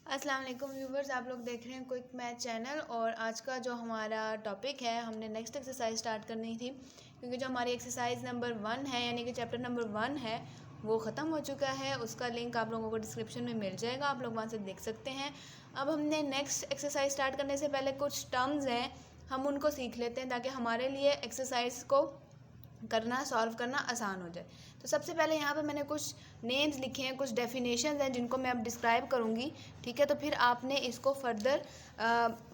अस्सलाम वालेकुम व्यूवर्स, आप लोग देख रहे हैं क्विक मैथ चैनल। और आज का जो हमारा टॉपिक है, हमने नेक्स्ट एक्सरसाइज स्टार्ट करनी थी क्योंकि जो हमारी एक्सरसाइज नंबर 1 है यानी कि चैप्टर नंबर 1 है वो ख़त्म हो चुका है। उसका लिंक आप लोगों को डिस्क्रिप्शन में मिल जाएगा, आप लोग वहाँ से देख सकते हैं। अब हमने नेक्स्ट एक्सरसाइज स्टार्ट करने से पहले कुछ टर्म्स हैं, हम उनको सीख लेते हैं ताकि हमारे लिए एक्सरसाइज को करना सॉल्व करना आसान हो जाए। तो सबसे पहले यहाँ पे मैंने कुछ नेम्स लिखे हैं, कुछ डेफिनेशंस हैं जिनको मैं अब डिस्क्राइब करूँगी, ठीक है। तो फिर आपने इसको फर्दर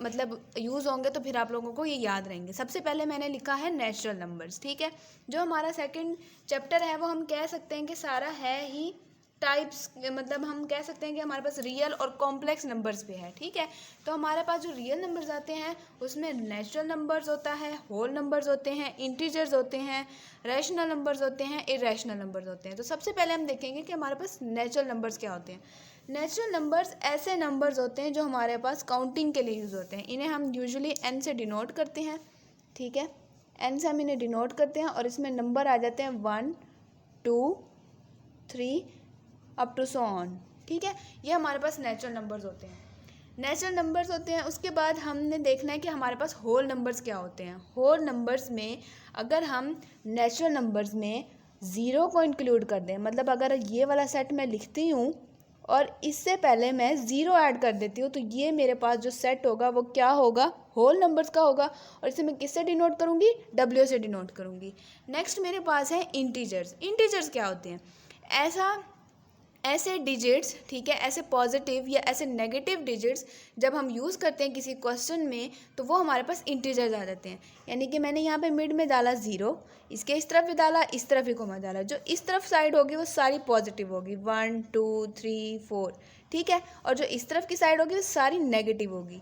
मतलब यूज़ होंगे तो फिर आप लोगों को ये याद रहेंगे। सबसे पहले मैंने लिखा है नेचुरल नंबर्स, ठीक है। जो हमारा सेकंड चैप्टर है वो हम कह सकते हैं कि सारा है ही टाइप्स, मतलब हम कह सकते हैं कि हमारे पास रियल और कॉम्प्लेक्स नंबर्स पे है, ठीक है। तो हमारे पास जो रियल नंबर्स आते हैं उसमें नेचुरल नंबर्स होता है, होल नंबर्स होते हैं, इंटीजर्स होते हैं, रैशनल नंबर्स होते हैं, इरेशनल नंबर्स होते हैं। तो सबसे पहले हम देखेंगे कि हमारे पास नेचुरल नंबर्स क्या होते हैं। नेचुरल नंबर्स ऐसे नंबर्स होते हैं जो हमारे पास काउंटिंग के लिए यूज़ होते हैं। इन्हें हम यूजुअली एन से डिनोट करते हैं, ठीक है। एन से हम इन्हें डिनोट करते हैं और इसमें नंबर आ जाते हैं 1 2 3 अप टू सो ऑन, ठीक है। ये हमारे पास नेचुरल नंबर्स होते हैं। नेचुरल नंबर्स होते हैं। उसके बाद हमने देखना है कि हमारे पास होल नंबर्स क्या होते हैं। होल नंबर्स में अगर हम नेचुरल नंबर्स में ज़ीरो को इंक्लूड कर दें, मतलब अगर ये वाला सेट मैं लिखती हूँ और इससे पहले मैं ज़ीरो ऐड कर देती हूँ, तो ये मेरे पास जो सेट होगा वो क्या होगा, होल नंबर्स का होगा। और इसे मैं किससे डिनोट करूँगी, डब्ल्यू से डिनोट करूँगी। नेक्स्ट मेरे पास है इंटीजर्स। इंटीजर्स क्या होते हैं, ऐसे डिजिट्स, ठीक है, ऐसे पॉजिटिव या ऐसे नेगेटिव डिजिट्स जब हम यूज़ करते हैं किसी क्वेश्चन में तो वो हमारे पास इंटीजर्स आ जाते हैं। यानी कि मैंने यहाँ पे मिड में डाला 0, इसके इस तरफ भी डाला, इस तरफ ही घुमा डाला, जो इस तरफ साइड होगी वो सारी पॉजिटिव होगी, 1 2 3 4, ठीक है। और जो इस तरफ की साइड होगी वो सारी नेगेटिव होगी,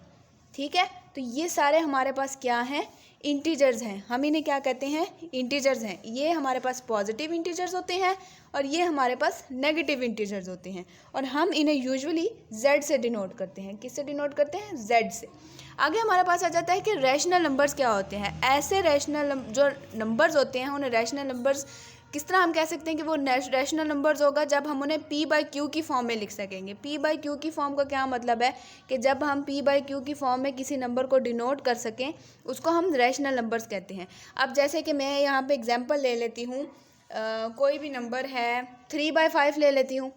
ठीक है। तो ये सारे हमारे पास क्या हैं, इंटीजर्स हैं। हम इन्हें क्या कहते हैं, इंटीजर्स हैं। ये हमारे पास पॉजिटिव इंटीजर्स होते हैं और ये हमारे पास नेगेटिव इंटीजर्स होते हैं। और हम इन्हें यूजुअली जेड से डिनोट करते हैं। किससे डिनोट करते हैं, जेड से। आगे हमारे पास आ जाता है कि रैशनल नंबर्स क्या होते हैं। ऐसे रैशनल जो नंबर्स होते हैं उन्हें रैशनल नंबर्स किस तरह हम कह सकते हैं कि वो रैशनल नंबर्स होगा जब हम उन्हें पी बाई क्यू की फॉर्म में लिख सकेंगे। पी बाई क्यू की फॉर्म का क्या मतलब है कि जब हम पी बाई क्यू की फॉर्म में किसी नंबर को डिनोट कर सकें उसको हम रैशनल नंबर्स कहते हैं। अब जैसे कि मैं यहाँ पे एग्जांपल ले लेती हूँ, कोई भी नंबर है 3/5 ले लेती हूँ,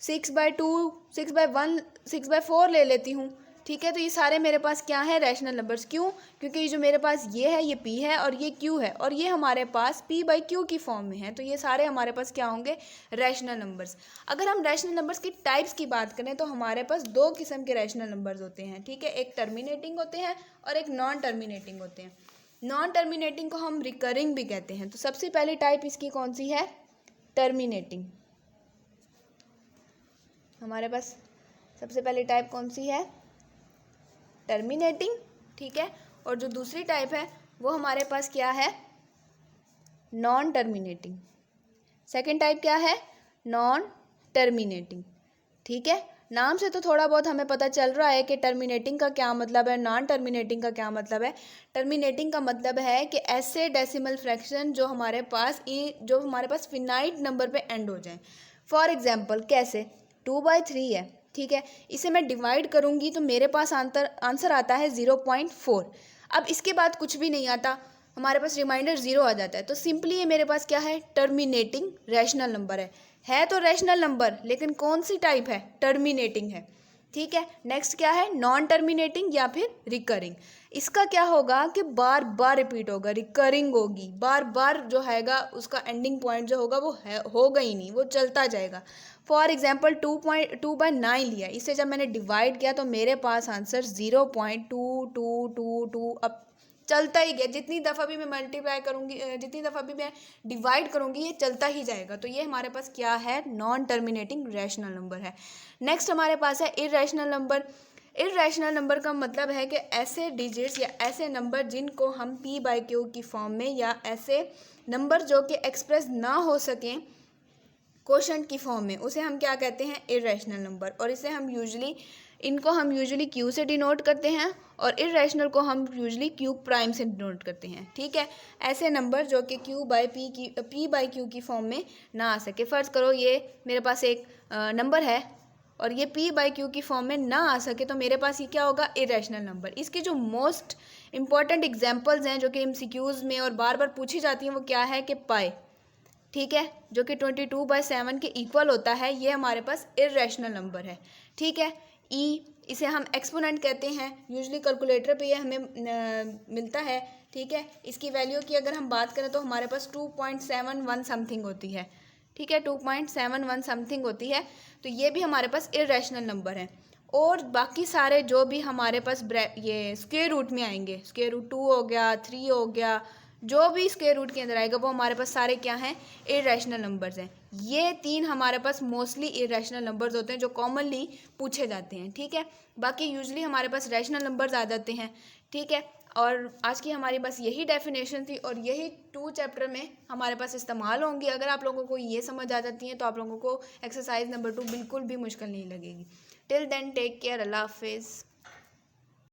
6/2 6/1 6/4 ले लेती हूँ, ठीक है। तो ये सारे मेरे पास क्या है, रैशनल नंबर्स। क्यों, क्योंकि ये जो मेरे पास ये है ये p है और ये q है और ये हमारे पास p बाई क्यू की फॉर्म में है। तो ये सारे हमारे पास क्या होंगे, रैशनल नंबर्स। अगर हम रैशनल नंबर्स की टाइप्स की बात करें तो हमारे पास दो किस्म के रैशनल नंबर्स होते हैं, ठीक है। एक टर्मिनेटिंग होते हैं और एक नॉन टर्मिनेटिंग होते हैं। नॉन टर्मिनेटिंग को हम रिकरिंग भी कहते हैं। तो सबसे पहली टाइप इसकी कौन सी है, टर्मिनेटिंग। हमारे पास सबसे पहली टाइप कौन सी है, टर्मिनेटिंग, ठीक है। और जो दूसरी टाइप है वो हमारे पास क्या है, नॉन टर्मिनेटिंग। सेकंड टाइप क्या है, नॉन टर्मिनेटिंग, ठीक है। नाम से तो थोड़ा बहुत हमें पता चल रहा है कि टर्मिनेटिंग का क्या मतलब है, नॉन टर्मिनेटिंग का क्या मतलब है। टर्मिनेटिंग का मतलब है कि ऐसे डेसिमल फ्रैक्शन जो हमारे पास फिनाइट नंबर पे एंड हो जाएं। फॉर एग्जांपल कैसे, 2/3 है, ठीक है। इसे मैं डिवाइड करूँगी तो मेरे पास आंसर आता है 0.4। अब इसके बाद कुछ भी नहीं आता, हमारे पास रिमाइंडर 0 आ जाता है। तो सिंपली ये मेरे पास क्या है, टर्मिनेटिंग रैशनल नंबर है तो रैशनल नंबर, लेकिन कौन सी टाइप है, टर्मिनेटिंग है, ठीक है। नेक्स्ट क्या है, नॉन टर्मिनेटिंग या फिर रिकरिंग। इसका क्या होगा कि बार बार रिपीट होगा, रिकरिंग होगी, बार बार जो हैगा उसका एंडिंग पॉइंट जो होगा वो होगा ही नहीं, वो चलता जाएगा। फॉर एग्जाम्पल 2/9 लिया, इसे जब मैंने डिवाइड किया तो मेरे पास आंसर 0.2222 अब चलता ही गया। जितनी दफ़ा भी मैं मल्टीप्लाई करूँगी, जितनी दफ़ा भी मैं डिवाइड करूँगी ये चलता ही जाएगा। तो ये हमारे पास क्या है, नॉन टर्मिनेटिंग रैशनल नंबर है। नेक्स्ट हमारे पास है इररेशनल नंबर। इररेशनल नंबर का मतलब है कि ऐसे डिजिट्स या ऐसे नंबर जिनको हम p बाई क्यू की फॉर्म में, या ऐसे नंबर जो कि एक्सप्रेस ना हो सकें क्वोशंट की फॉर्म में, उसे हम क्या कहते हैं, इररेशनल नंबर। और इनको हम यूजुअली q से डिनोट करते हैं और इररेशनल को हम यूजुअली q प्राइम से डिनोट करते हैं, ठीक है। ऐसे नंबर जो कि p बाई क्यू की फॉर्म में ना आ सके। फ़र्ज़ करो ये मेरे पास एक नंबर है और ये p बाई क्यू की फॉर्म में ना आ सके तो मेरे पास ये क्या होगा, इरेशनल नंबर। इसके जो मोस्ट इंपॉर्टेंट एग्जांपल्स हैं जो कि एमसीक्यूज़ में और बार बार पूछी जाती हैं वो क्या है कि पाई, ठीक है, जो कि 22/7 के इक्वल होता है, ये हमारे पास इरेशनल नंबर है। ठीक है, ई इसे हम एक्सपोनेंट कहते हैं, यूजुअली कैलकुलेटर पे ये हमें मिलता है। ठीक है, इसकी वैल्यू की अगर हम बात करें तो हमारे पास 2.71 समथिंग होती है। ठीक है, 2.71 समथिंग होती है, तो ये भी हमारे पास इरेशनल नंबर है। और बाकी सारे जो भी हमारे पास ये स्क्वायर रूट में आएंगे, स्क्वायर रूट 2 हो गया, 3 हो गया, जो भी स्क्वायर रूट के अंदर आएगा वो हमारे पास सारे क्या हैं, इरेशनल नंबर्स हैं। ये तीन हमारे पास मोस्टली इरेशनल नंबर्स होते हैं जो कॉमनली पूछे जाते हैं। ठीक है, बाकी यूजुअली हमारे पास रैशनल नंबर्स आ जाते हैं। ठीक है, और आज की हमारी बस यही डेफिनेशन थी और यही 2 चैप्टर में हमारे पास इस्तेमाल होंगी। अगर आप लोगों को ये समझ आ जाती हैं तो आप लोगों को एक्सरसाइज नंबर 2 बिल्कुल भी मुश्किल नहीं लगेगी। टिल देन टेक केयर, अल्लाह हाफिज़।